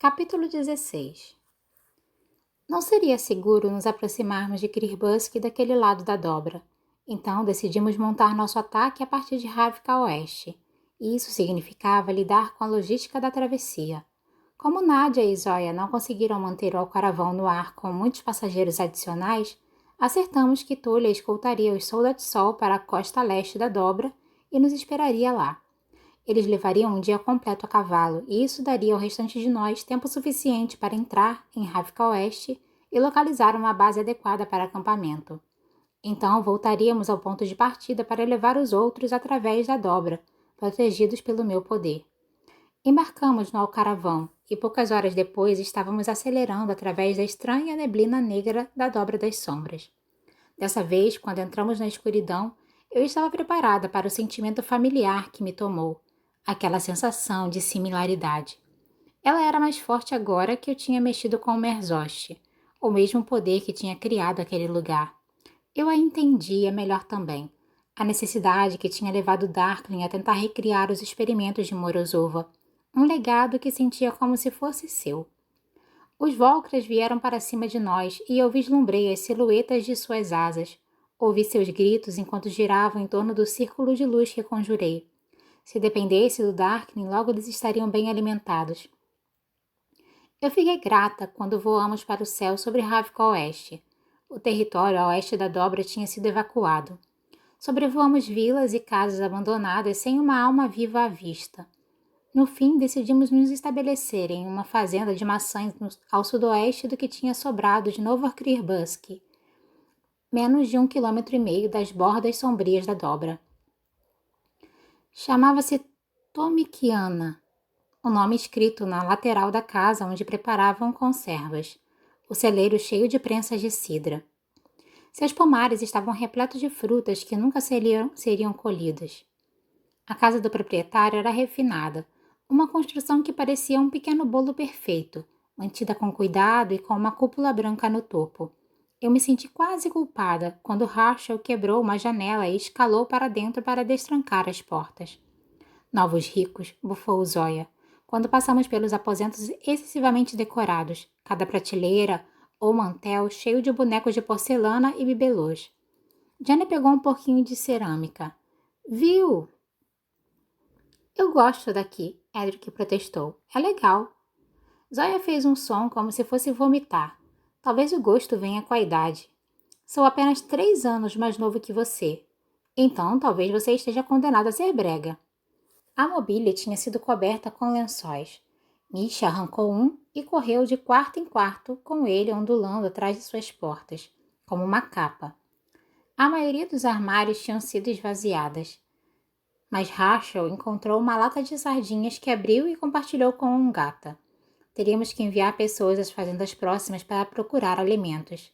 Capítulo 16. Não seria seguro nos aproximarmos de Kirbusk daquele lado da dobra. Então decidimos montar nosso ataque a partir de Ravka a oeste, e isso significava lidar com a logística da travessia. Como Nadia e Zoya não conseguiram manter o alcaravão no ar com muitos passageiros adicionais, acertamos que Tullia escoltaria os Soldat-Sol para a costa leste da dobra e nos esperaria lá. Eles levariam um dia completo a cavalo, e isso daria ao restante de nós tempo suficiente para entrar em Ravka Oeste e localizar uma base adequada para acampamento. Então voltaríamos ao ponto de partida para levar os outros através da dobra, protegidos pelo meu poder. Embarcamos no alcaravão e poucas horas depois estávamos acelerando através da estranha neblina negra da dobra das sombras. Dessa vez, quando entramos na escuridão, eu estava preparada para o sentimento familiar que me tomou. Aquela sensação de similaridade. Ela era mais forte agora que eu tinha mexido com o Merzost, o mesmo poder que tinha criado aquele lugar. Eu a entendia melhor também. A necessidade que tinha levado Darkling a tentar recriar os experimentos de Morozova, um legado que sentia como se fosse seu. Os Volcras vieram para cima de nós e eu vislumbrei as silhuetas de suas asas. Ouvi seus gritos enquanto giravam em torno do círculo de luz que conjurei. Se dependesse do Darkling, logo eles estariam bem alimentados. Eu fiquei grata quando voamos para o céu sobre Ravka Oeste. O território a oeste da dobra tinha sido evacuado. Sobrevoamos vilas e casas abandonadas sem uma alma viva à vista. No fim, decidimos nos estabelecer em uma fazenda de maçãs ao sudoeste do que tinha sobrado de Novokirbusk, menos de 1,5 km das bordas sombrias da dobra. Chamava-se Tomikiana, o nome escrito na lateral da casa onde preparavam conservas, o celeiro cheio de prensas de cidra. Seus pomares estavam repletos de frutas que nunca seriam colhidas. A casa do proprietário era refinada, uma construção que parecia um pequeno bolo perfeito, mantida com cuidado e com uma cúpula branca no topo. Eu me senti quase culpada quando Herschel quebrou uma janela e escalou para dentro para destrancar as portas. Novos ricos, bufou Zoya, quando passamos pelos aposentos excessivamente decorados, cada prateleira ou mantel cheio de bonecos de porcelana e bibelôs. Jenny pegou um pouquinho de cerâmica. Viu? Eu gosto daqui, Edric protestou. É legal. Zoya fez um som como se fosse vomitar. Talvez o gosto venha com a idade. Sou apenas 3 anos mais novo que você. Então, talvez você esteja condenado a ser brega. A mobília tinha sido coberta com lençóis. Misha arrancou um e correu de quarto em quarto, com ele ondulando atrás de suas portas, como uma capa. A maioria dos armários tinham sido esvaziadas. Mas Herschel encontrou uma lata de sardinhas que abriu e compartilhou com um gata. Teríamos que enviar pessoas às fazendas próximas para procurar alimentos.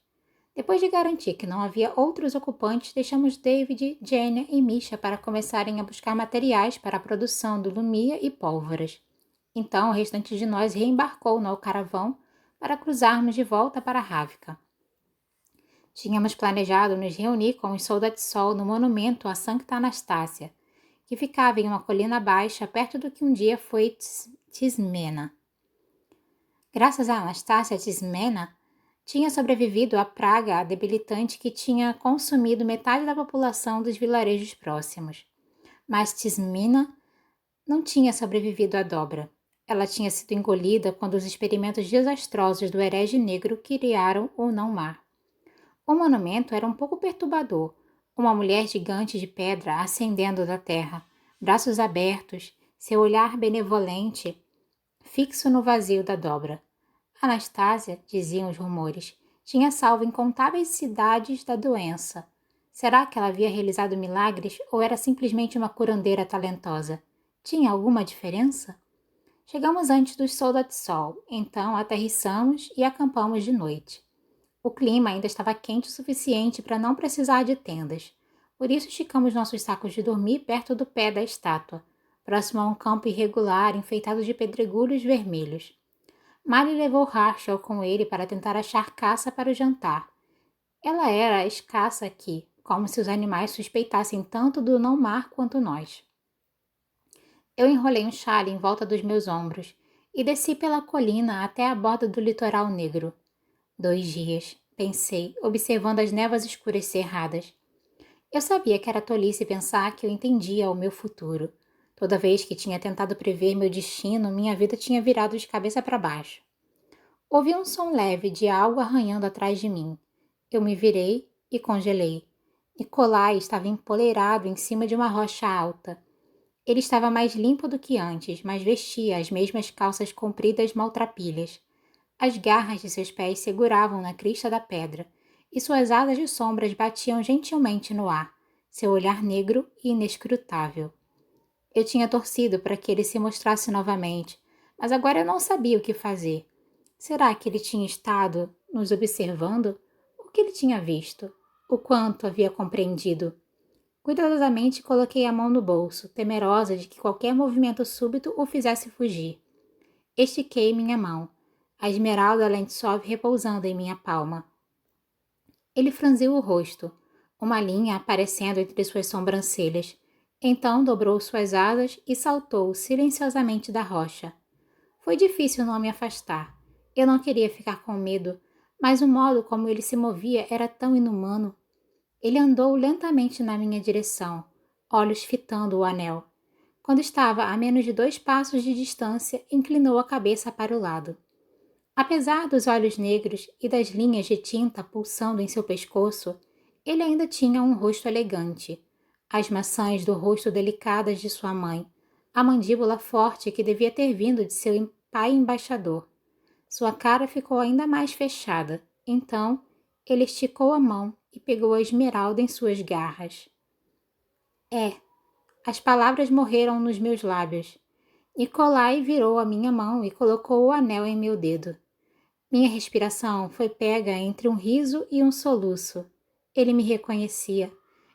Depois de garantir que não havia outros ocupantes, deixamos David, Jenny e Misha para começarem a buscar materiais para a produção do lumia e pólvoras. Então, o restante de nós reembarcou no alcaravão para cruzarmos de volta para Ravka. Tínhamos planejado nos reunir com os Soldat-Sol no monumento a Sancta Anastácia, que ficava em uma colina baixa perto do que um dia foi Tismena. Graças a Anastácia, Tismena tinha sobrevivido à praga debilitante que tinha consumido metade da população dos vilarejos próximos. Mas Tismena não tinha sobrevivido à dobra. Ela tinha sido engolida quando os experimentos desastrosos do herege negro criaram o não-mar. O monumento era um pouco perturbador. Uma mulher gigante de pedra ascendendo da terra, braços abertos, seu olhar benevolente, fixo no vazio da dobra. Anastácia, diziam os rumores, tinha salvo incontáveis cidades da doença. Será que ela havia realizado milagres ou era simplesmente uma curandeira talentosa? Tinha alguma diferença? Chegamos antes dos Soldat-Sol, então aterrissamos e acampamos de noite. O clima ainda estava quente o suficiente para não precisar de tendas. Por isso esticamos nossos sacos de dormir perto do pé da estátua, próximo a um campo irregular enfeitado de pedregulhos vermelhos. Mari levou Herschel com ele para tentar achar caça para o jantar. Ela era escassa aqui, como se os animais suspeitassem tanto do não-mar quanto nós. Eu enrolei um chale em volta dos meus ombros e desci pela colina até a borda do litoral negro. 2 dias, pensei, observando as névoas escuras cerradas. Eu sabia que era tolice pensar que eu entendia o meu futuro. Toda vez que tinha tentado prever meu destino, minha vida tinha virado de cabeça para baixo. Ouvi um som leve de algo arranhando atrás de mim. Eu me virei e congelei. Nikolai estava empoleirado em cima de uma rocha alta. Ele estava mais limpo do que antes, mas vestia as mesmas calças compridas maltrapilhas. As garras de seus pés seguravam na crista da pedra, e suas asas de sombras batiam gentilmente no ar, seu olhar negro e inescrutável. Eu tinha torcido para que ele se mostrasse novamente, mas agora eu não sabia o que fazer. Será que ele tinha estado nos observando? O que ele tinha visto? O quanto havia compreendido? Cuidadosamente coloquei a mão no bolso, temerosa de que qualquer movimento súbito o fizesse fugir. Estiquei minha mão, a esmeralda Lentsov repousando em minha palma. Ele franziu o rosto, uma linha aparecendo entre suas sobrancelhas. Então dobrou suas asas e saltou silenciosamente da rocha. Foi difícil não me afastar. Eu não queria ficar com medo, mas o modo como ele se movia era tão inumano. Ele andou lentamente na minha direção, olhos fitando o anel. Quando estava a menos de 2 passos de distância, inclinou a cabeça para o lado. Apesar dos olhos negros e das linhas de tinta pulsando em seu pescoço, ele ainda tinha um rosto elegante. As maçãs do rosto delicadas de sua mãe, a mandíbula forte que devia ter vindo de seu pai embaixador. Sua cara ficou ainda mais fechada. Então, ele esticou a mão e pegou a esmeralda em suas garras. As palavras morreram nos meus lábios. Nikolai virou a minha mão e colocou o anel em meu dedo. Minha respiração foi pega entre um riso e um soluço. Ele me reconhecia.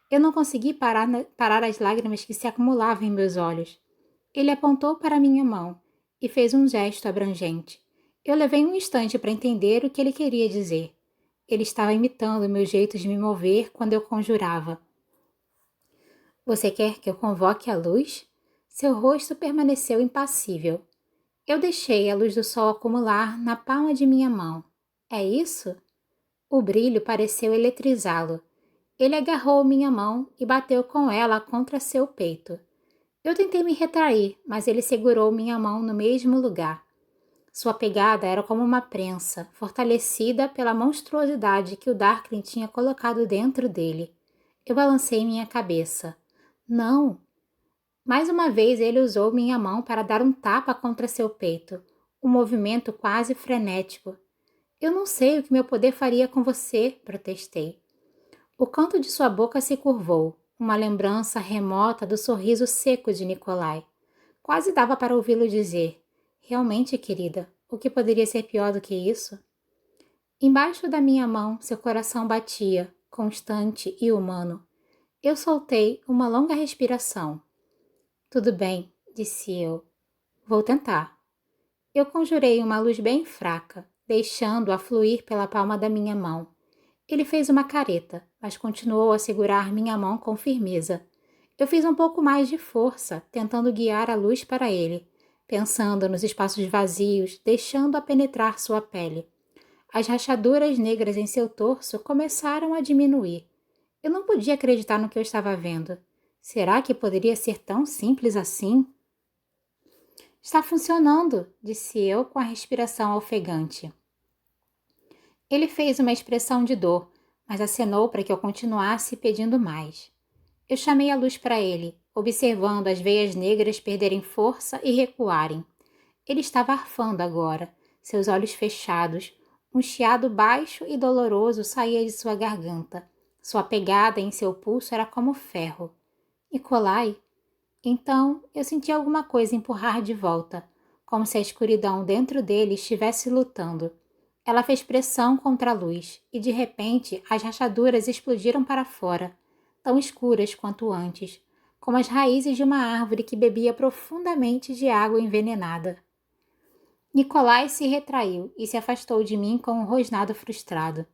Eu não consegui parar as lágrimas que se acumulavam em meus olhos. Ele apontou para minha mão e fez um gesto abrangente. Eu levei um instante para entender o que ele queria dizer. Ele estava imitando o meu jeito de me mover quando eu conjurava. Você quer que eu convoque a luz? Seu rosto permaneceu impassível. Eu deixei a luz do sol acumular na palma de minha mão. É isso? O brilho pareceu eletrizá-lo. Ele agarrou minha mão e bateu com ela contra seu peito. Eu tentei me retrair, mas ele segurou minha mão no mesmo lugar. Sua pegada era como uma prensa, fortalecida pela monstruosidade que o Darkling tinha colocado dentro dele. Eu balancei minha cabeça. Não! Mais uma vez ele usou minha mão para dar um tapa contra seu peito, um movimento quase frenético. Eu não sei o que meu poder faria com você, protestei. O canto de sua boca se curvou, uma lembrança remota do sorriso seco de Nikolai. Quase dava para ouvi-lo dizer: realmente, querida, o que poderia ser pior do que isso? Embaixo da minha mão, seu coração batia, constante e humano. Eu soltei uma longa respiração. Tudo bem, disse eu. Vou tentar. Eu conjurei uma luz bem fraca, deixando-a fluir pela palma da minha mão. Ele fez uma careta, mas continuou a segurar minha mão com firmeza. Eu fiz um pouco mais de força, tentando guiar a luz para ele, pensando nos espaços vazios, deixando-a penetrar sua pele. As rachaduras negras em seu torso começaram a diminuir. Eu não podia acreditar no que eu estava vendo. Será que poderia ser tão simples assim? Está funcionando, disse eu com a respiração ofegante. Ele fez uma expressão de dor, mas acenou para que eu continuasse pedindo mais. Eu chamei a luz para ele, observando as veias negras perderem força e recuarem. Ele estava arfando agora, seus olhos fechados. Um chiado baixo e doloroso saía de sua garganta. Sua pegada em seu pulso era como ferro. Nikolai? Então eu senti alguma coisa empurrar de volta, como se a escuridão dentro dele estivesse lutando. Ela fez pressão contra a luz e, de repente, as rachaduras explodiram para fora, tão escuras quanto antes, como as raízes de uma árvore que bebia profundamente de água envenenada. Nikolai se retraiu e se afastou de mim com um rosnado frustrado.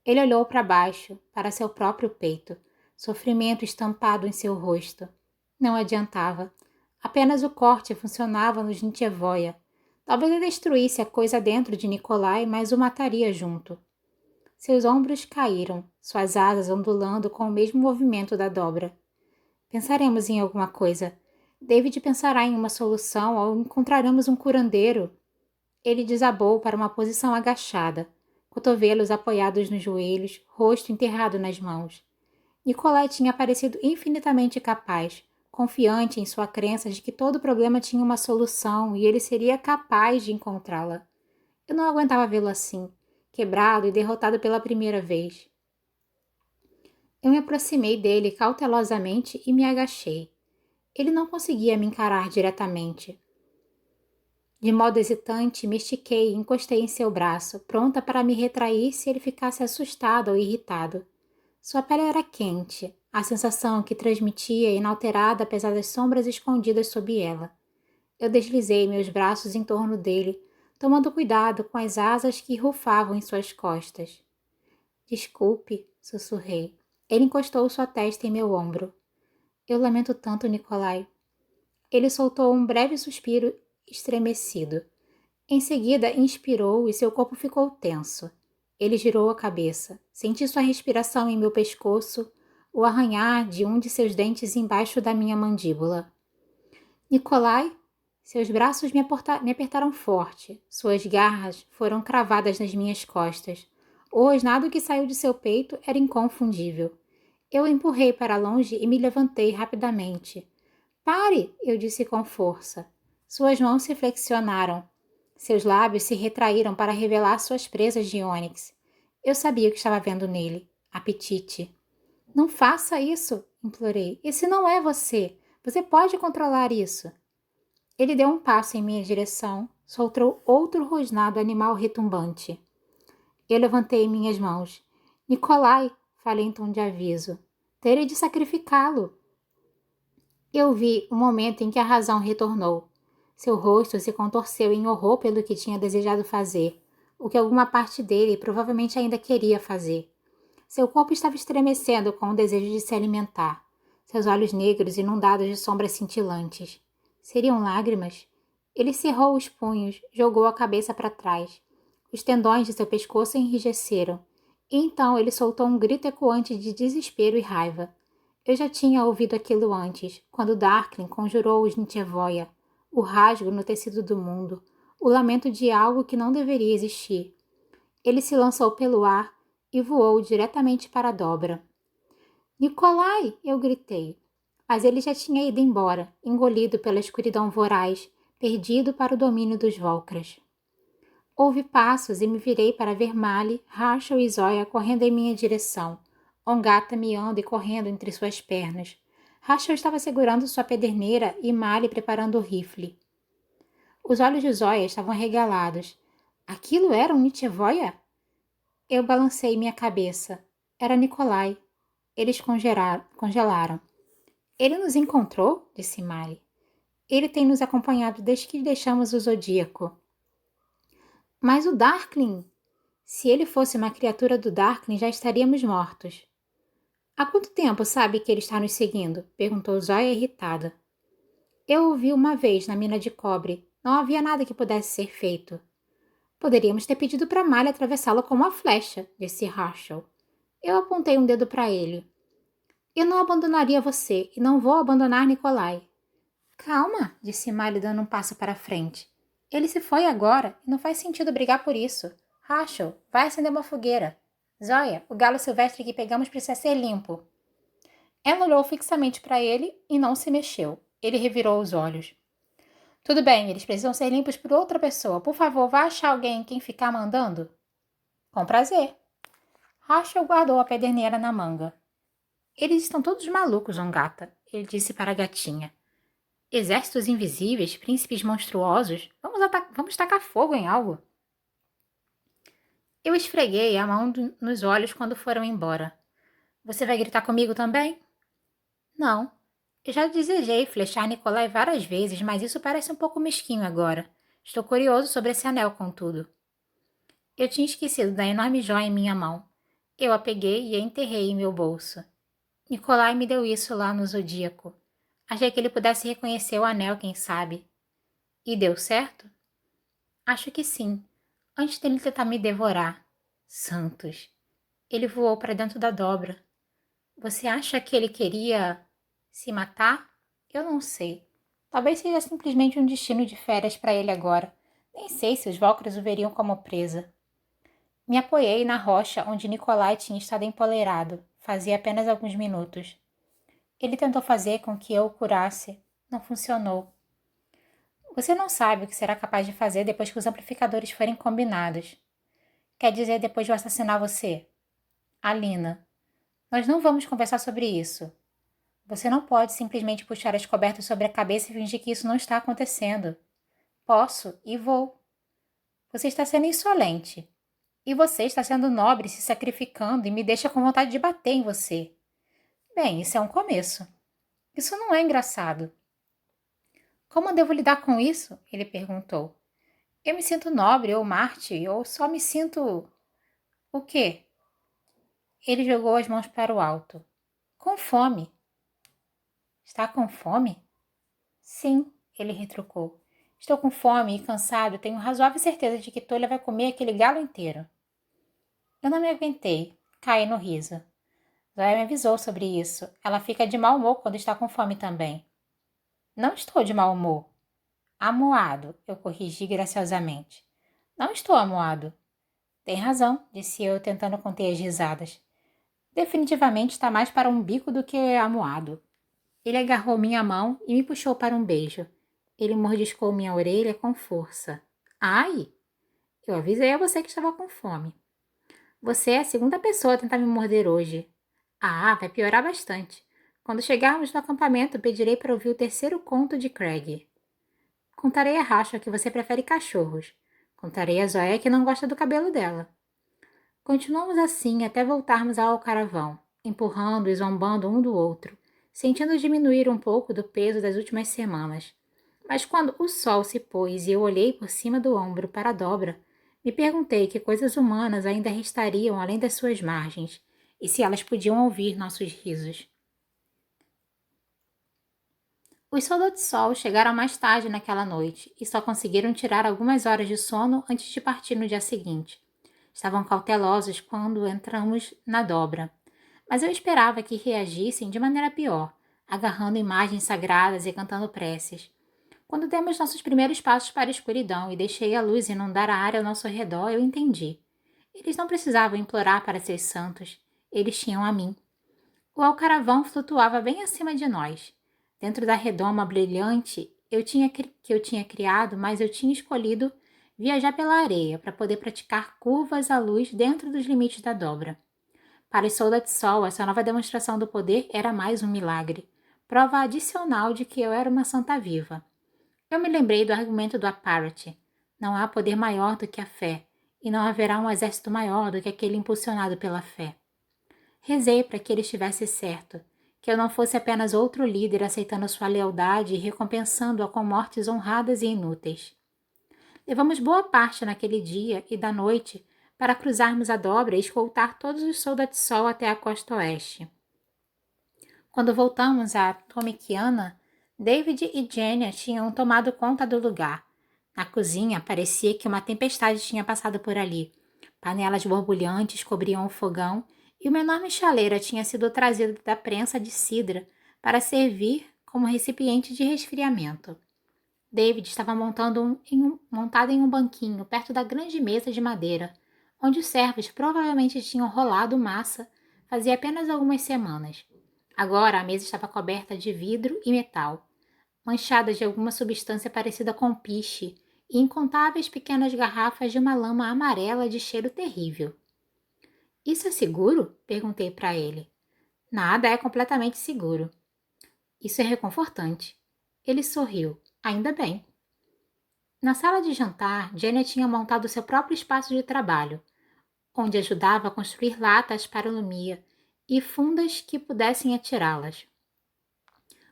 Ele olhou para baixo, para seu próprio peito, sofrimento estampado em seu rosto. Não adiantava. Apenas o corte funcionava no Gentevoia. Talvez eu destruísse a coisa dentro de Nikolai, mas o mataria junto. Seus ombros caíram, suas asas ondulando com o mesmo movimento da dobra. Pensaremos em alguma coisa. David pensará em uma solução ou encontraremos um curandeiro. Ele desabou para uma posição agachada, cotovelos apoiados nos joelhos, rosto enterrado nas mãos. Nikolai tinha parecido infinitamente capaz, confiante em sua crença de que todo problema tinha uma solução e ele seria capaz de encontrá-la. Eu não aguentava vê-lo assim, quebrado e derrotado pela primeira vez. Eu me aproximei dele cautelosamente e me agachei. Ele não conseguia me encarar diretamente. De modo hesitante, me estiquei e encostei em seu braço, pronta para me retrair se ele ficasse assustado ou irritado. Sua pele era quente, a sensação que transmitia inalterada apesar das sombras escondidas sob ela. Eu deslizei meus braços em torno dele, tomando cuidado com as asas que rufavam em suas costas. Desculpe, sussurrei. Ele encostou sua testa em meu ombro. Eu lamento tanto, Nikolai. Ele soltou um breve suspiro estremecido. Em seguida, inspirou e seu corpo ficou tenso. Ele girou a cabeça. Senti sua respiração em meu pescoço, o arranhar de um de seus dentes embaixo da minha mandíbula. Nikolai, seus braços me apertaram forte. Suas garras foram cravadas nas minhas costas. O rosnado que saiu de seu peito era inconfundível. Eu o empurrei para longe e me levantei rapidamente. Pare! Eu disse com força. Suas mãos se flexionaram. Seus lábios se retraíram para revelar suas presas de ônix. Eu sabia o que estava vendo nele. Apetite. Não faça isso, implorei. Esse não é você. Você pode controlar isso. Ele deu um passo em minha direção, soltou outro rosnado animal retumbante. Eu levantei minhas mãos. Nikolai, falei em tom de aviso. Terei de sacrificá-lo. Eu vi o momento em que a razão retornou. Seu rosto se contorceu em horror pelo que tinha desejado fazer, o que alguma parte dele provavelmente ainda queria fazer. Seu corpo estava estremecendo com o desejo de se alimentar. Seus olhos negros inundados de sombras cintilantes. Seriam lágrimas? Ele cerrou os punhos, jogou a cabeça para trás. Os tendões de seu pescoço enrijeceram. E então ele soltou um grito ecoante de desespero e raiva. Eu já tinha ouvido aquilo antes, quando Darklin conjurou os Nitevoia, o rasgo no tecido do mundo, o lamento de algo que não deveria existir. Ele se lançou pelo ar e voou diretamente para a dobra. Nikolai! Eu gritei. Mas ele já tinha ido embora, engolido pela escuridão voraz, perdido para o domínio dos Volcras. Houve passos e me virei para ver Mali, Harshal e Zoya correndo em minha direção, Ongata miando e correndo entre suas pernas. Harshal estava segurando sua pederneira e Mali preparando o rifle. Os olhos de Zoya estavam regalados. Aquilo era um Nitevoia? Eu balancei minha cabeça. Era Nikolai. Eles congelaram. Ele nos encontrou? Disse Mali. Ele tem nos acompanhado desde que deixamos o Zodíaco. Mas o Darkling? Se ele fosse uma criatura do Darkling, já estaríamos mortos. Há quanto tempo sabe que ele está nos seguindo? Perguntou Zoya irritada. Eu o vi uma vez na mina de cobre. Não havia nada que pudesse ser feito. Poderíamos ter pedido para Malha atravessá-lo com uma flecha, disse Harshal. Eu apontei um dedo para ele. Eu não abandonaria você e não vou abandonar Nikolai. Calma, disse Malha dando um passo para frente. Ele se foi agora e não faz sentido brigar por isso. Harshal, vai acender uma fogueira. Zoya, o galo silvestre que pegamos precisa ser limpo. Ela olhou fixamente para ele e não se mexeu. Ele revirou os olhos. Tudo bem, eles precisam ser limpos por outra pessoa. Por favor, vá achar alguém em quem ficar mandando? Com prazer. Harshal guardou a pederneira na manga. Eles estão todos malucos, Ongata, ele disse para a gatinha. Exércitos invisíveis, príncipes monstruosos. Vamos tacar fogo em algo. Eu esfreguei a mão nos olhos quando foram embora. Você vai gritar comigo também? Não. Eu já desejei flechar Nikolai várias vezes, mas isso parece um pouco mesquinho agora. Estou curioso sobre esse anel, contudo. Eu tinha esquecido da enorme joia em minha mão. Eu a peguei e a enterrei em meu bolso. Nikolai me deu isso lá no Zodíaco. Achei que ele pudesse reconhecer o anel, quem sabe. E deu certo? Acho que sim, antes dele tentar me devorar. Santos. Ele voou para dentro da dobra. Você acha que ele queria se matar? Eu não sei. Talvez seja simplesmente um destino de férias para ele agora. Nem sei se os Valkyries o veriam como presa. Me apoiei na rocha onde Nikolai tinha estado empoleirado, fazia apenas alguns minutos. Ele tentou fazer com que eu o curasse. Não funcionou. Você não sabe o que será capaz de fazer depois que os amplificadores forem combinados. Quer dizer, depois de eu assassinar você? Alina, nós não vamos conversar sobre isso. Você não pode simplesmente puxar as cobertas sobre a cabeça e fingir que isso não está acontecendo. Posso e vou. Você está sendo insolente. E você está sendo nobre, se sacrificando e me deixa com vontade de bater em você. Bem, isso é um começo. Isso não é engraçado. Como devo lidar com isso? Ele perguntou. Eu me sinto nobre ou mártir, ou só me sinto... O quê? Ele jogou as mãos para o alto. Com fome. Está com fome? Sim, ele retrucou. Estou com fome e cansado e tenho razoável certeza de que Tolha vai comer aquele galo inteiro. Eu não me aguentei. Caí no riso. Zoya me avisou sobre isso. Ela fica de mau humor quando está com fome também. Não estou de mau humor. Amuado, eu corrigi graciosamente. Não estou amuado. Tem razão, disse eu, tentando conter as risadas. Definitivamente está mais para um bico do que amuado. Ele agarrou minha mão e me puxou para um beijo. Ele mordiscou minha orelha com força. Ai! Eu avisei a você que estava com fome. Você é a segunda pessoa a tentar me morder hoje. Ah, vai piorar bastante. Quando chegarmos no acampamento, pedirei para ouvir o terceiro conto de Craig. Contarei a Rachel que você prefere cachorros. Contarei a Zoya que não gosta do cabelo dela. Continuamos assim até voltarmos ao caravão, empurrando e zombando um do outro, sentindo diminuir um pouco do peso das últimas semanas. Mas quando o sol se pôs e eu olhei por cima do ombro para a dobra, me perguntei que coisas humanas ainda restariam além das suas margens, e se elas podiam ouvir nossos risos. Os soldados de sol chegaram mais tarde naquela noite e só conseguiram tirar algumas horas de sono antes de partir no dia seguinte. Estavam cautelosos quando entramos na dobra, mas eu esperava que reagissem de maneira pior, agarrando imagens sagradas e cantando preces. Quando demos nossos primeiros passos para a escuridão e deixei a luz inundar a área ao nosso redor, eu entendi. Eles não precisavam implorar para ser santos. Eles tinham a mim. O alcaravão flutuava bem acima de nós. Dentro da redoma brilhante que eu tinha criado, mas eu tinha escolhido viajar pela areia para poder praticar curvas à luz dentro dos limites da dobra. Para os soldados de sol, essa nova demonstração do poder era mais um milagre, prova adicional de que eu era uma santa viva. Eu me lembrei do argumento do Aparat. Não há poder maior do que a fé, e não haverá um exército maior do que aquele impulsionado pela fé. Rezei para que ele estivesse certo, que eu não fosse apenas outro líder aceitando sua lealdade e recompensando-a com mortes honradas e inúteis. Levamos boa parte naquele dia e da noite para cruzarmos a dobra e escoltar todos os soldados de sol até a costa oeste. Quando voltamos a Tomikiana, David e Jenny tinham tomado conta do lugar. Na cozinha, parecia que uma tempestade tinha passado por ali. Panelas borbulhantes cobriam o fogão e uma enorme chaleira tinha sido trazida da prensa de cidra para servir como recipiente de resfriamento. David estava montado em um banquinho perto da grande mesa de madeira, onde os servos provavelmente tinham rolado massa fazia apenas algumas semanas. Agora a mesa estava coberta de vidro e metal, manchada de alguma substância parecida com piche e incontáveis pequenas garrafas de uma lama amarela de cheiro terrível. Isso é seguro? Perguntei para ele. Nada é completamente seguro. Isso é reconfortante. Ele sorriu. Ainda bem. Na sala de jantar, Jenny tinha montado seu próprio espaço de trabalho, onde ajudava a construir latas para Lumia e fundas que pudessem atirá-las.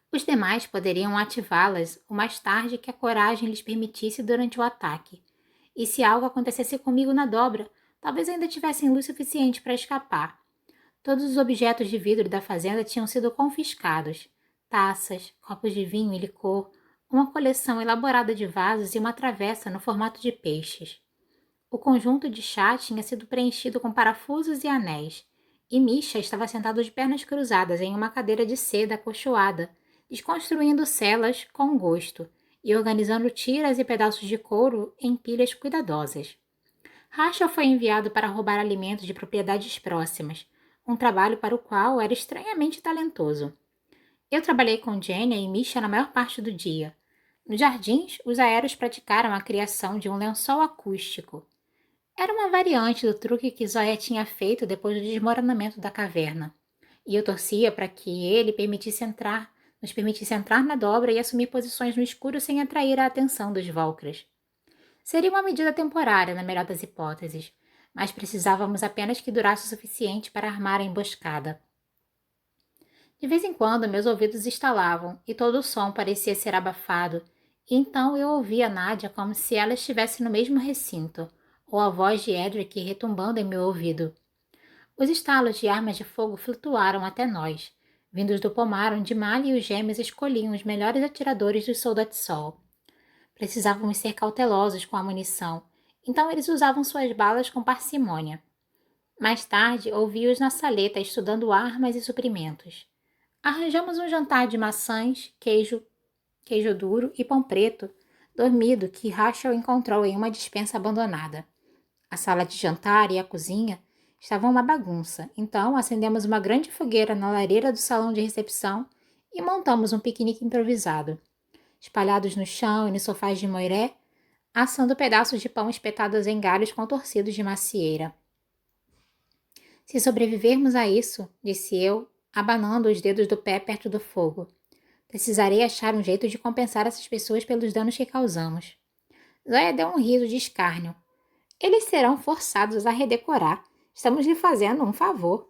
Os demais poderiam ativá-las o mais tarde que a coragem lhes permitisse durante o ataque. E se algo acontecesse comigo na dobra, talvez ainda tivessem luz suficiente para escapar. Todos os objetos de vidro da fazenda tinham sido confiscados. Taças, copos de vinho e licor, uma coleção elaborada de vasos e uma travessa no formato de peixes. O conjunto de chá tinha sido preenchido com parafusos e anéis, e Misha estava sentado de pernas cruzadas em uma cadeira de seda acolchoada, desconstruindo celas com gosto e organizando tiras e pedaços de couro em pilhas cuidadosas. Rachel foi enviado para roubar alimentos de propriedades próximas, um trabalho para o qual era estranhamente talentoso. Eu trabalhei com Jenny e Misha na maior parte do dia. Nos jardins, os aéreos praticaram a criação de um lençol acústico. Era uma variante do truque que Zoya tinha feito depois do desmoronamento da caverna. E eu torcia para que ele nos permitisse entrar na dobra e assumir posições no escuro sem atrair a atenção dos Valkyries. Seria uma medida temporária, na melhor das hipóteses, mas precisávamos apenas que durasse o suficiente para armar a emboscada. De vez em quando, meus ouvidos estalavam e todo o som parecia ser abafado, e então eu ouvia Nadia como se ela estivesse no mesmo recinto, ou a voz de Edric retumbando em meu ouvido. Os estalos de armas de fogo flutuaram até nós, vindos do pomar onde Mali e os gêmeos escolhiam os melhores atiradores dos Soldat-Sol. Precisávamos ser cautelosos com a munição, então eles usavam suas balas com parcimônia. Mais tarde, ouvi-os na saleta estudando armas e suprimentos. Arranjamos um jantar de maçãs, queijo duro e pão preto, dormido que Rachel encontrou em uma despensa abandonada. A sala de jantar e a cozinha estavam uma bagunça, então acendemos uma grande fogueira na lareira do salão de recepção e montamos um piquenique improvisado. Espalhados no chão e nos sofás de moiré, assando pedaços de pão espetados em galhos contorcidos de macieira. Se sobrevivermos a isso, disse eu, abanando os dedos do pé perto do fogo, precisarei achar um jeito de compensar essas pessoas pelos danos que causamos. Zoya deu um riso de escárnio. Eles serão forçados a redecorar. Estamos lhe fazendo um favor.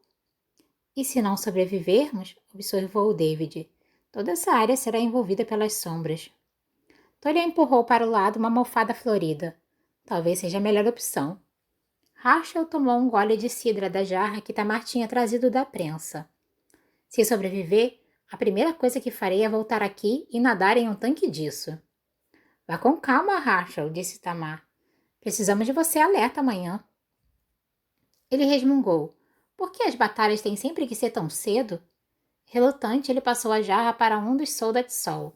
E se não sobrevivermos, observou David, toda essa área será envolvida pelas sombras. Tolha empurrou para o lado uma almofada florida. Talvez seja a melhor opção. Rachel tomou um gole de cidra da jarra que Tamar tinha trazido da prensa. Se sobreviver, a primeira coisa que farei é voltar aqui e nadar em um tanque disso. Vá com calma, Rachel, disse Tamar. Precisamos de você alerta amanhã. Ele resmungou. Por que as batalhas têm sempre que ser tão cedo? Relutante, ele passou a jarra para um dos Soldat-Sol.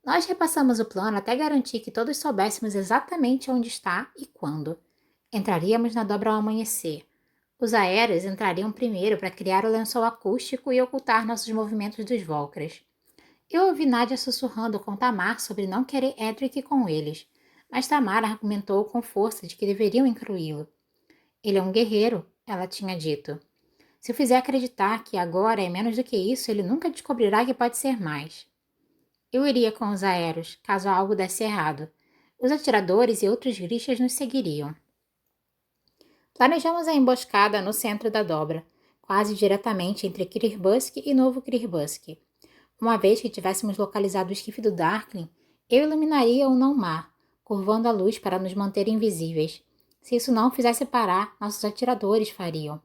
Nós repassamos o plano até garantir que todos soubéssemos exatamente onde está e quando. Entraríamos na dobra ao amanhecer. Os aéreos entrariam primeiro para criar o lençol acústico e ocultar nossos movimentos dos Valkyries. Eu ouvi Nadia sussurrando com Tamar sobre não querer Edric com eles, mas Tamar argumentou com força de que deveriam incluí-lo. Ele é um guerreiro, ela tinha dito. Se eu fizer acreditar que agora é menos do que isso, ele nunca descobrirá que pode ser mais. Eu iria com os aéreos, caso algo desse errado. Os atiradores e outros grixas nos seguiriam. Planejamos a emboscada no centro da dobra, quase diretamente entre Kirbusk e Novo Kirbusk. Uma vez que tivéssemos localizado o esquife do Darkling, eu iluminaria o não-mar, curvando a luz para nos manter invisíveis. Se isso não fizesse parar, nossos atiradores fariam.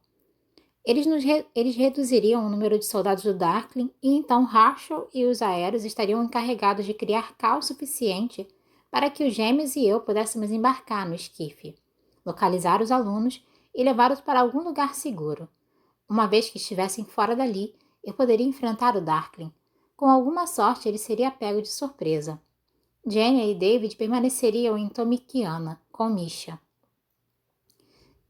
Eles reduziriam o número de soldados do Darkling e então Rachel e os aéreos estariam encarregados de criar caos suficiente para que os gêmeos e eu pudéssemos embarcar no esquife, localizar os alunos e levá-los para algum lugar seguro. Uma vez que estivessem fora dali, eu poderia enfrentar o Darkling. Com alguma sorte, ele seria pego de surpresa. Jenny e David permaneceriam em Tomikiana, com Misha.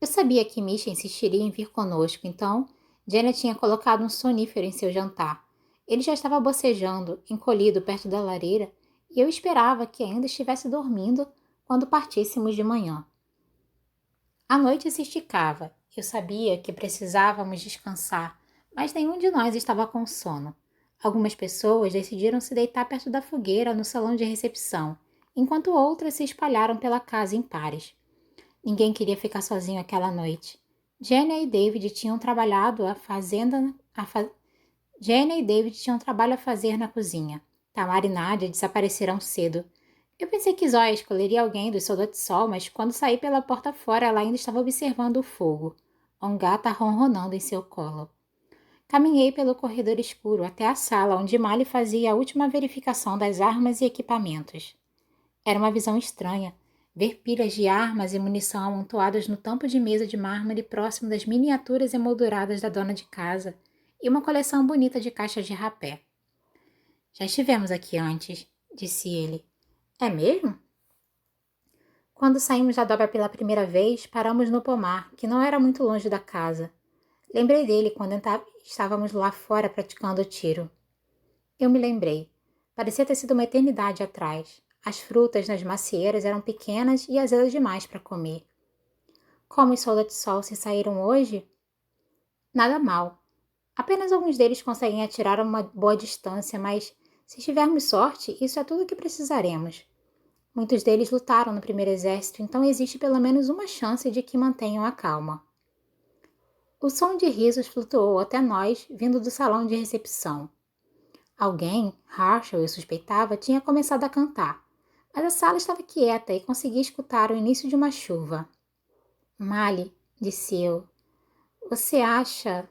Eu sabia que Misha insistiria em vir conosco, então Jenny tinha colocado um sonífero em seu jantar. Ele já estava bocejando, encolhido perto da lareira, e eu esperava que ainda estivesse dormindo quando partíssemos de manhã. A noite se esticava. Eu sabia que precisávamos descansar, mas nenhum de nós estava com sono. Algumas pessoas decidiram se deitar perto da fogueira no salão de recepção, enquanto outras se espalharam pela casa em pares. Ninguém queria ficar sozinho aquela noite. Jenny e David tinham trabalho a fazer na cozinha. Tamar e Nadia desapareceram cedo. Eu pensei que Zoya escolheria alguém dos Soldat-Sol, mas quando saí pela porta fora, ela ainda estava observando o fogo. Um gato ronronando em seu colo. Caminhei pelo corredor escuro até a sala onde Mali fazia a última verificação das armas e equipamentos. Era uma visão estranha, ver pilhas de armas e munição amontoadas no tampo de mesa de mármore próximo das miniaturas emolduradas da dona de casa e uma coleção bonita de caixas de rapé. Já estivemos aqui antes, disse ele. É mesmo? Quando saímos da dobra pela primeira vez, paramos no pomar, que não era muito longe da casa. Lembrei dele quando estávamos lá fora praticando tiro. Eu me lembrei. Parecia ter sido uma eternidade atrás. As frutas nas macieiras eram pequenas e azedas demais para comer. Como os soldados de sol se saíram hoje? Nada mal. Apenas alguns deles conseguem atirar a uma boa distância, mas, se tivermos sorte, isso é tudo o que precisaremos. Muitos deles lutaram no primeiro exército, então existe pelo menos uma chance de que mantenham a calma. O som de risos flutuou até nós, vindo do salão de recepção. Alguém, Herschel eu suspeitava, tinha começado a cantar, mas a sala estava quieta e consegui escutar o início de uma chuva. Mali, disse eu, você acha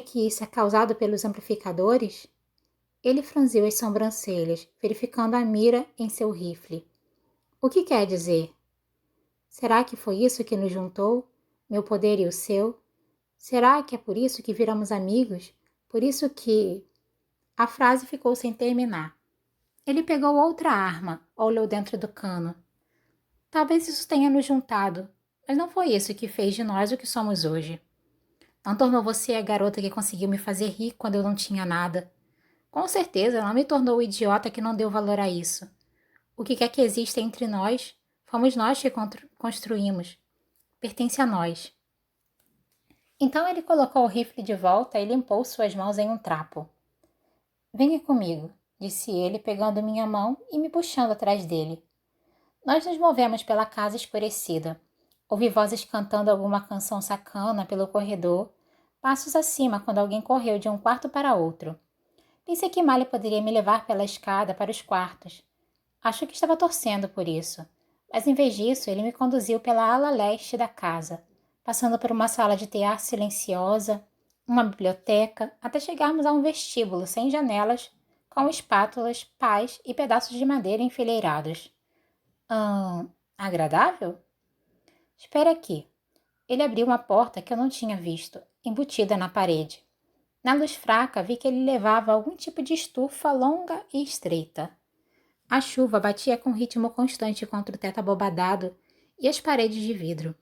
que isso é causado pelos amplificadores? Ele franziu as sobrancelhas, verificando a mira em seu rifle. O que quer dizer? Será que foi isso que nos juntou? Meu poder e o seu? Será que é por isso que viramos amigos? Por isso que... A frase ficou sem terminar. Ele pegou outra arma, olhou dentro do cano. Talvez isso tenha nos juntado, mas não foi isso que fez de nós o que somos hoje. Não tornou você a garota que conseguiu me fazer rir quando eu não tinha nada. Com certeza não me tornou o idiota que não deu valor a isso. O que quer que exista entre nós, fomos nós que construímos. Pertence a nós. Então ele colocou o rifle de volta e limpou suas mãos em um trapo. Venha comigo, disse ele, pegando minha mão e me puxando atrás dele. Nós nos movemos pela casa escurecida. Ouvi vozes cantando alguma canção sacana pelo corredor, passos acima quando alguém correu de um quarto para outro. Pensei que Mali poderia me levar pela escada para os quartos. Acho que estava torcendo por isso, mas em vez disso ele me conduziu pela ala leste da casa, passando por uma sala de tear silenciosa, uma biblioteca, até chegarmos a um vestíbulo sem janelas, com espátulas, pás e pedaços de madeira enfileirados. Agradável? Espere aqui. Ele abriu uma porta que eu não tinha visto, embutida na parede. Na luz fraca, vi que ele levava algum tipo de estufa longa e estreita. A chuva batia com ritmo constante contra o teto abobadado e as paredes de vidro.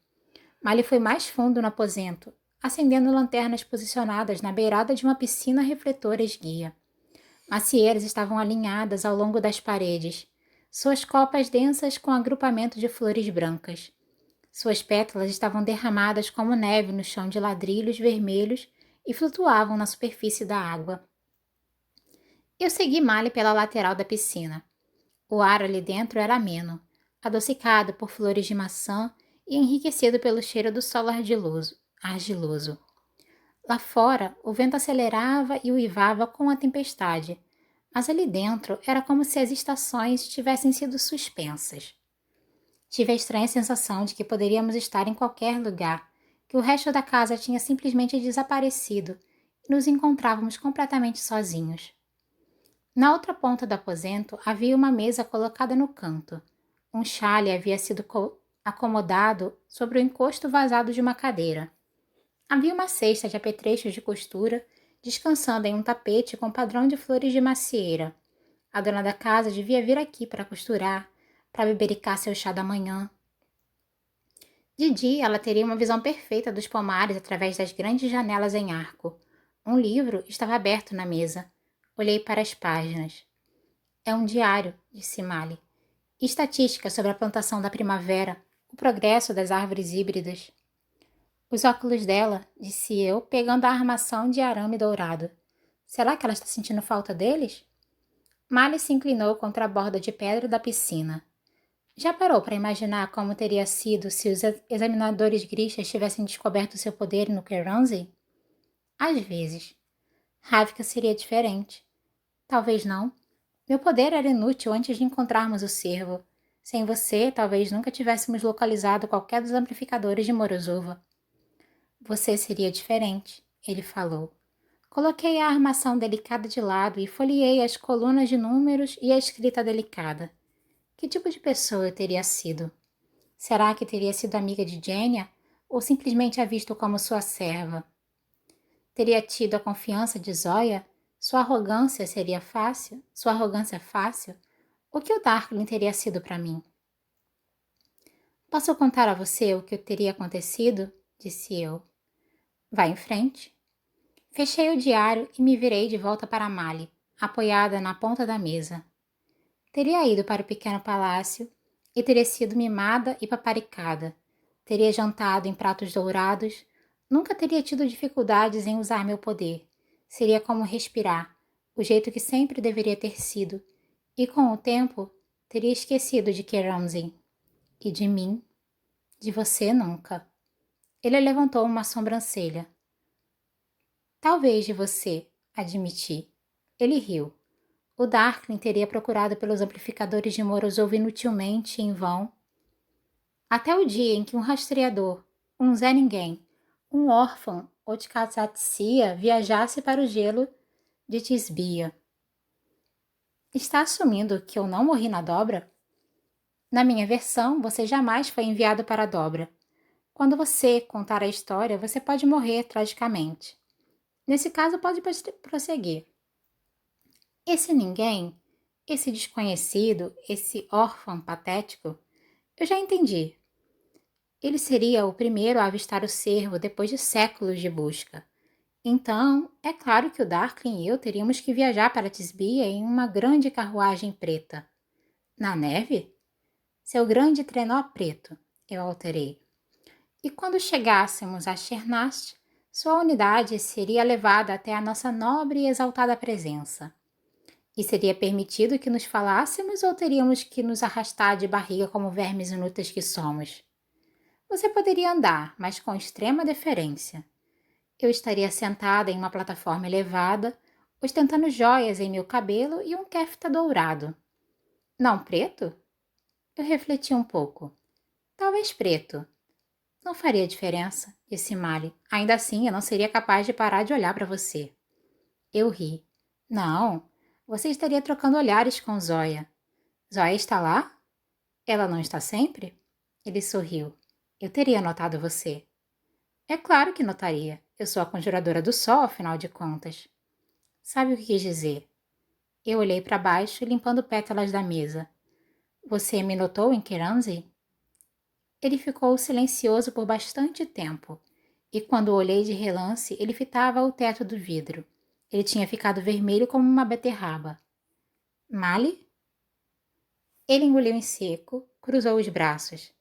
Mali foi mais fundo no aposento, acendendo lanternas posicionadas na beirada de uma piscina refletora esguia. Macieiras estavam alinhadas ao longo das paredes, suas copas densas com agrupamento de flores brancas. Suas pétalas estavam derramadas como neve no chão de ladrilhos vermelhos e flutuavam na superfície da água. Eu segui Mali pela lateral da piscina. O ar ali dentro era ameno, adocicado por flores de maçã e enriquecido pelo cheiro do solo argiloso. Lá fora, o vento acelerava e uivava com a tempestade, mas ali dentro era como se as estações tivessem sido suspensas. Tive a estranha sensação de que poderíamos estar em qualquer lugar, que o resto da casa tinha simplesmente desaparecido e nos encontrávamos completamente sozinhos. Na outra ponta do aposento havia uma mesa colocada no canto. Um chale havia sido acomodado sobre o encosto vazado de uma cadeira. Havia uma cesta de apetrechos de costura descansando em um tapete com padrão de flores de macieira. A dona da casa devia vir aqui para costurar, para bebericar seu chá da manhã. De dia, ela teria uma visão perfeita dos pomares através das grandes janelas em arco. Um livro estava aberto na mesa. Olhei para as páginas. É um diário, disse Mali. Estatística sobre a plantação da primavera, o progresso das árvores híbridas. Os óculos dela, disse eu, pegando a armação de arame dourado. Será que ela está sentindo falta deles? Mali se inclinou contra a borda de pedra da piscina. Já parou para imaginar como teria sido se os examinadores Grisha tivessem descoberto seu poder no Keranzi? Às vezes. Ravka seria diferente. Talvez não. Meu poder era inútil antes de encontrarmos o cervo. Sem você, talvez nunca tivéssemos localizado qualquer dos amplificadores de Morozova. Você seria diferente, ele falou. Coloquei a armação delicada de lado e folheei as colunas de números e a escrita delicada. Que tipo de pessoa eu teria sido? Será que teria sido amiga de Genya ou simplesmente a visto como sua serva? Teria tido a confiança de Zoya? Sua arrogância seria fácil? Sua arrogância fácil? O que o Darkling teria sido para mim? Posso contar a você o que teria acontecido? Disse eu. Vá em frente. Fechei o diário e me virei de volta para Mali, apoiada na ponta da mesa. Teria ido para o pequeno palácio e teria sido mimada e paparicada. Teria jantado em pratos dourados. Nunca teria tido dificuldades em usar meu poder. Seria como respirar, o jeito que sempre deveria ter sido. E com o tempo, teria esquecido de Keramzin. E de mim. De você nunca. Ele levantou uma sobrancelha. Talvez de você, admiti. Ele riu. O Darkling teria procurado pelos amplificadores de Morozov inutilmente, em vão. Até o dia em que um rastreador, um Zé Ninguém, um órfão ou de Kazatsia viajasse para o gelo de Tisbia. Está assumindo que eu não morri na dobra? Na minha versão, você jamais foi enviado para a dobra. Quando você contar a história, você pode morrer tragicamente. Nesse caso, pode prosseguir. Esse ninguém, esse desconhecido, esse órfão patético, eu já entendi. Ele seria o primeiro a avistar o cervo depois de séculos de busca. Então, é claro que o Darkling e eu teríamos que viajar para Tisbia em uma grande carruagem preta. Na neve? Seu grande trenó preto, eu alterei. E quando chegássemos a Chernast, sua unidade seria levada até a nossa nobre e exaltada presença. E seria permitido que nos falássemos ou teríamos que nos arrastar de barriga como vermes inúteis que somos? Você poderia andar, mas com extrema deferência. Eu estaria sentada em uma plataforma elevada, ostentando joias em meu cabelo e um kefta dourado. Não preto? Eu refleti um pouco. Talvez preto. Não faria diferença, disse Mali. Ainda assim, eu não seria capaz de parar de olhar para você. Eu ri. Não, você estaria trocando olhares com Zoya. Zoya está lá? Ela não está sempre? Ele sorriu. Eu teria notado você. É claro que notaria. Eu sou a conjuradora do sol, afinal de contas. Sabe o que quis dizer? Eu olhei para baixo, limpando pétalas da mesa. Você me notou em Keranzi? Ele ficou silencioso por bastante tempo, e quando olhei de relance, ele fitava o teto do vidro. Ele tinha ficado vermelho como uma beterraba. Mali? Ele engoliu em seco, cruzou os braços.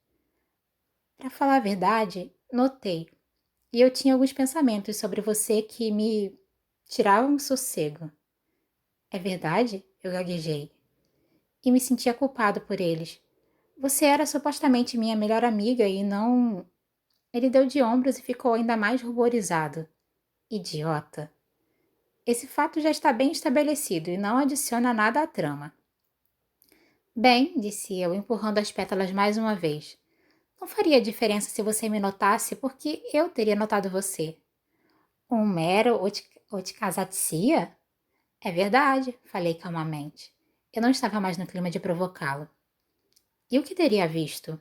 Para falar a verdade, notei. E eu tinha alguns pensamentos sobre você que me tiravam o sossego. É verdade? Eu gaguejei. E me sentia culpado por eles. Você era supostamente minha melhor amiga e não... Ele deu de ombros e ficou ainda mais ruborizado. Idiota. Esse fato já está bem estabelecido e não adiciona nada à trama. Bem, disse eu, empurrando as pétalas mais uma vez. Não faria diferença se você me notasse, porque eu teria notado você. Um mero Otkazatsia? É verdade, falei calmamente. Eu não estava mais no clima de provocá-lo. E o que teria visto?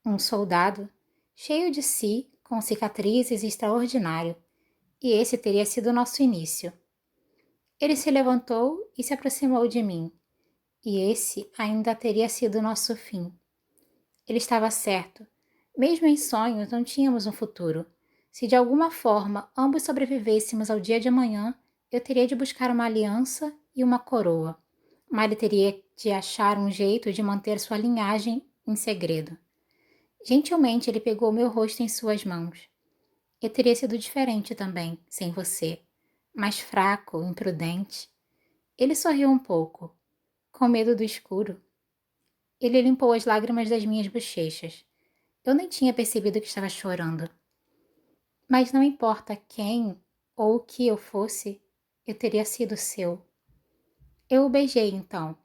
Um soldado, cheio de si, com cicatrizes extraordinário. E esse teria sido o nosso início. Ele se levantou e se aproximou de mim. E esse ainda teria sido o nosso fim. Ele estava certo. Mesmo em sonhos, não tínhamos um futuro. Se de alguma forma ambos sobrevivêssemos ao dia de amanhã, eu teria de buscar uma aliança e uma coroa. Mari teria de achar um jeito de manter sua linhagem em segredo. Gentilmente, ele pegou meu rosto em suas mãos. Eu teria sido diferente também, sem você. Mais fraco, imprudente. Ele sorriu um pouco, com medo do escuro. Ele limpou as lágrimas das minhas bochechas. Eu nem tinha percebido que estava chorando. Mas não importa quem ou o que eu fosse, eu teria sido seu. Eu o beijei então,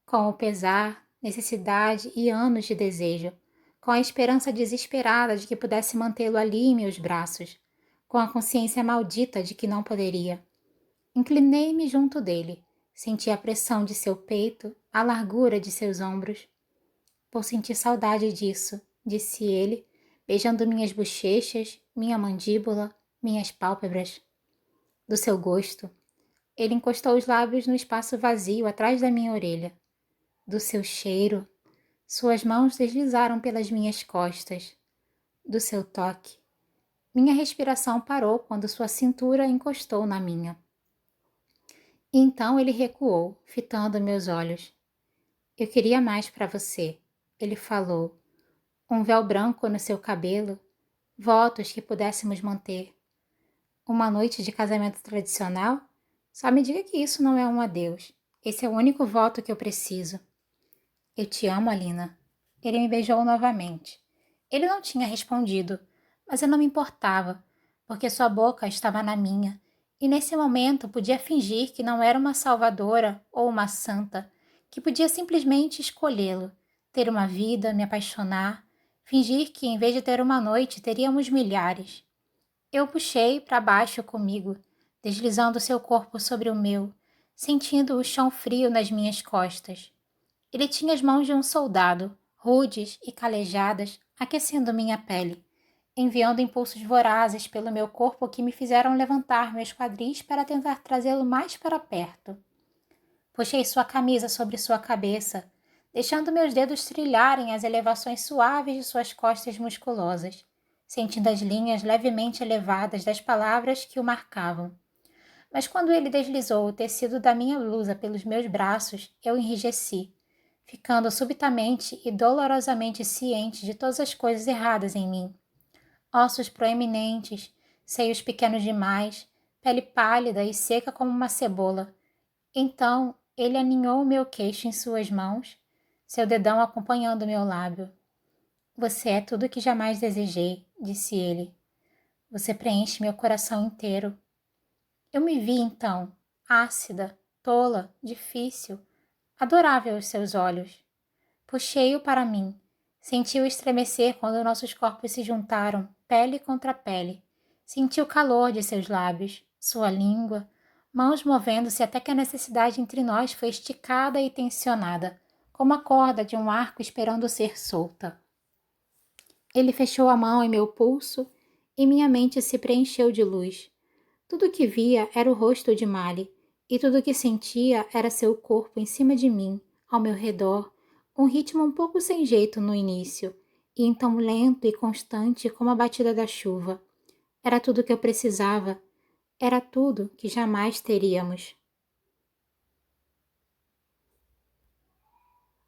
com o pesar, necessidade e anos de desejo, com a esperança desesperada de que pudesse mantê-lo ali em meus braços, com a consciência maldita de que não poderia. Inclinei-me junto dele. Senti a pressão de seu peito, a largura de seus ombros. Vou sentir saudade disso, disse ele, beijando minhas bochechas, minha mandíbula, minhas pálpebras. Do seu gosto. Ele encostou os lábios no espaço vazio atrás da minha orelha. Do seu cheiro. Suas mãos deslizaram pelas minhas costas. Do seu toque. Minha respiração parou quando sua cintura encostou na minha. E então ele recuou, fitando meus olhos. Eu queria mais para você, ele falou. Um véu branco no seu cabelo, votos que pudéssemos manter. Uma noite de casamento tradicional? Só me diga que isso não é um adeus. Esse é o único voto que eu preciso. Eu te amo, Alina. Ele me beijou novamente. Ele não tinha respondido, mas eu não me importava, porque sua boca estava na minha, e nesse momento podia fingir que não era uma salvadora ou uma santa, que podia simplesmente escolhê-lo, ter uma vida, me apaixonar, fingir que em vez de ter uma noite teríamos milhares. Eu puxei para baixo comigo, deslizando seu corpo sobre o meu, sentindo o chão frio nas minhas costas. Ele tinha as mãos de um soldado, rudes e calejadas, aquecendo minha pele, enviando impulsos vorazes pelo meu corpo que me fizeram levantar meus quadris para tentar trazê-lo mais para perto. Puxei sua camisa sobre sua cabeça, deixando meus dedos trilharem as elevações suaves de suas costas musculosas, sentindo as linhas levemente elevadas das palavras que o marcavam. Mas quando ele deslizou o tecido da minha blusa pelos meus braços, eu enrijeci, ficando subitamente e dolorosamente ciente de todas as coisas erradas em mim. Ossos proeminentes, seios pequenos demais, pele pálida e seca como uma cebola. Então, ele aninhou o meu queixo em suas mãos, seu dedão acompanhando meu lábio. Você é tudo o que jamais desejei, disse ele. Você preenche meu coração inteiro. Eu me vi, então, ácida, tola, difícil, adorável aos seus olhos. Puxei-o para mim. Senti-o estremecer quando nossos corpos se juntaram, pele contra pele. Senti o calor de seus lábios, sua língua, mãos movendo-se até que a necessidade entre nós foi esticada e tensionada, como a corda de um arco esperando ser solta. Ele fechou a mão em meu pulso e minha mente se preencheu de luz. Tudo o que via era o rosto de Mali, e tudo o que sentia era seu corpo em cima de mim, ao meu redor, um ritmo um pouco sem jeito no início, e então lento e constante como a batida da chuva. Era tudo o que eu precisava, era tudo que jamais teríamos.